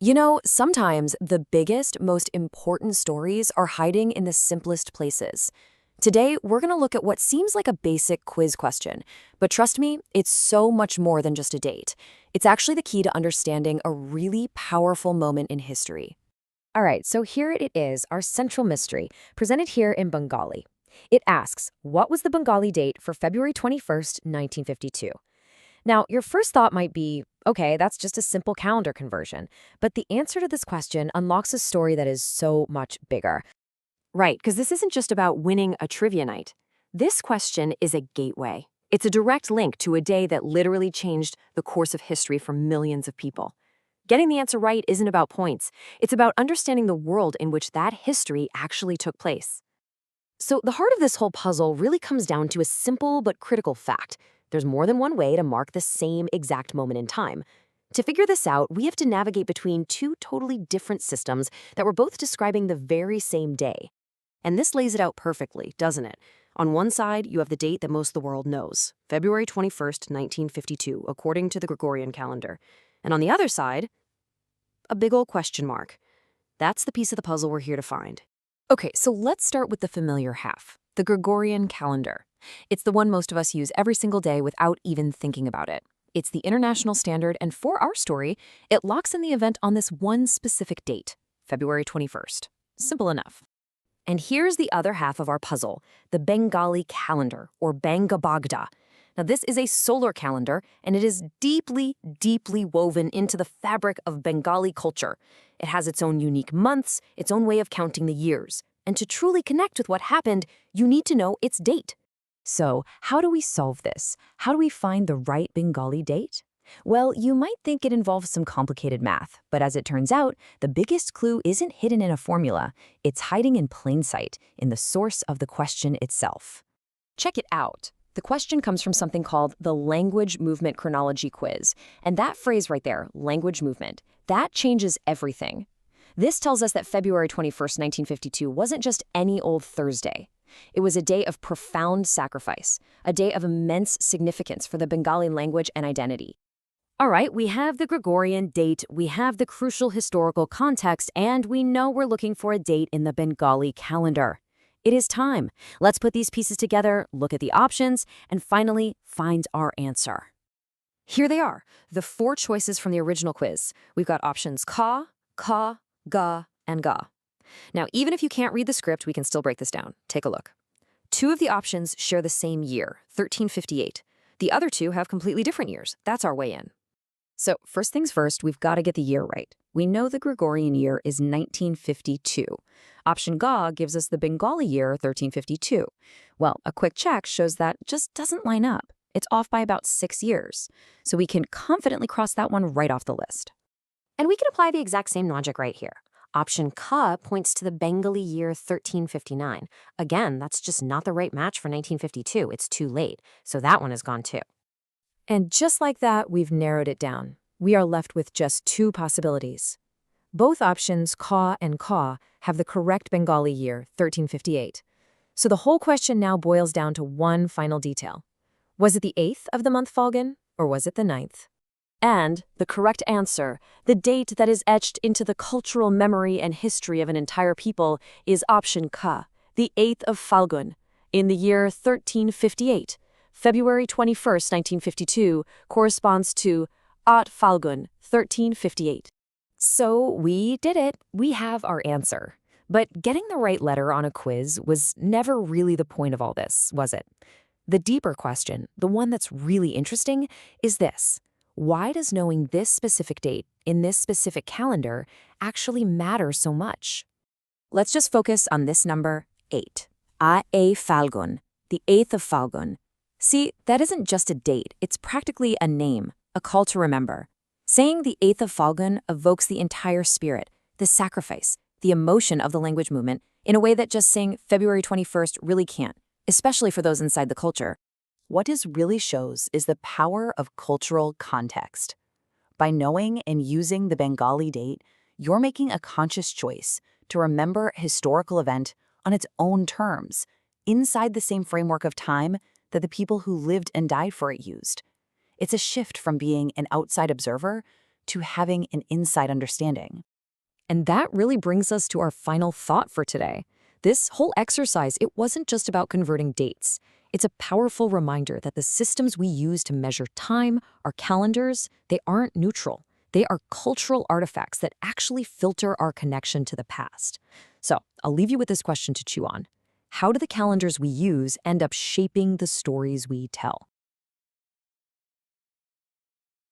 You know, sometimes the biggest, most important stories are hiding in the simplest places. Today, we're going to look at what seems like a basic quiz question, but trust me, it's so much more than just a date. It's actually the key to understanding a really powerful moment in history. All right, so here it is, our central mystery, presented here in Bengali. It asks, what was the Bengali date for February 21st, 1952? Now, your first thought might be, okay, that's just a simple calendar conversion. But the answer to this question unlocks a story that is so much bigger. Right, because this isn't just about winning a trivia night. This question is a gateway. It's a direct link to a day that literally changed the course of history for millions of people. Getting the answer right isn't about points. It's about understanding the world in which that history actually took place. So the heart of this whole puzzle really comes down to a simple but critical fact. There's more than one way to mark the same exact moment in time. To figure this out, we have to navigate between two totally different systems that were both describing the very same day. And this lays it out perfectly, doesn't it? On one side, you have the date that most of the world knows, February 21st, 1952, according to the Gregorian calendar. And on the other side, a big old question mark. That's the piece of the puzzle we're here to find. Okay, so let's start with the familiar half, the Gregorian calendar. It's the one most of us use every single day without even thinking about it. It's the international standard, and for our story, it locks in the event on this one specific date, February 21st. Simple enough. And here's the other half of our puzzle, the Bengali calendar, or Bangabagda. Now, this is a solar calendar, and it is deeply, deeply woven into the fabric of Bengali culture. It has its own unique months, its own way of counting the years. And to truly connect with what happened, you need to know its date. So, how do we solve this? How do we find the right Bengali date? Well, you might think it involves some complicated math, but as it turns out, the biggest clue isn't hidden in a formula. It's hiding in plain sight, in the source of the question itself. Check it out. The question comes from something called the Language Movement Chronology Quiz. And that phrase right there, language movement, that changes everything. This tells us that February 21st, 1952 wasn't just any old Thursday. It was a day of profound sacrifice, a day of immense significance for the Bengali language and identity. All right, we have the Gregorian date, we have the crucial historical context, and we know we're looking for a date in the Bengali calendar. It is time. Let's put these pieces together, look at the options, and finally find our answer. Here they are, the four choices from the original quiz. We've got options ka, ga, and ga. Now, even if you can't read the script, we can still break this down. Take a look. Two of the options share the same year, 1358. The other two have completely different years. That's our way in. So first things first, we've got to get the year right. We know the Gregorian year is 1952. Option Ga gives us the Bengali year, 1352. Well, a quick check shows that just doesn't line up. It's off by about 6 years. So we can confidently cross that one right off the list. And we can apply the exact same logic right here. Option Ka points to the Bengali year 1359. Again, that's just not the right match for 1952. It's too late. So that one is gone too. And just like that, we've narrowed it down. We are left with just two possibilities. Both options, Ka and Ka, have the correct Bengali year, 1358. So the whole question now boils down to one final detail. Was it the 8th of the month Falgun, or was it the 9th? And the correct answer, the date that is etched into the cultural memory and history of an entire people, is option Ka, the 8th of Falgun, in the year 1358. February 21st, 1952, corresponds to At Falgun, 1358. So we did it. We have our answer. But getting the right letter on a quiz was never really the point of all this, was it? The deeper question, the one that's really interesting, is this. Why does knowing this specific date in this specific calendar actually matter so much? Let's just focus on this number, 8. A Falgun, the 8th of Falgun. See, that isn't just a date, it's practically a name, a call to remember. Saying the 8th of Falgun evokes the entire spirit, the sacrifice, the emotion of the language movement in a way that just saying February 21st really can't, especially for those inside the culture. What this really shows is the power of cultural context. By knowing and using the Bengali date, you're making a conscious choice to remember a historical event on its own terms, inside the same framework of time that the people who lived and died for it used. It's a shift from being an outside observer to having an inside understanding. And that really brings us to our final thought for today. This whole exercise, it wasn't just about converting dates. It's a powerful reminder that the systems we use to measure time, our calendars, they aren't neutral. They are cultural artifacts that actually filter our connection to the past. So I'll leave you with this question to chew on. How do the calendars we use end up shaping the stories we tell?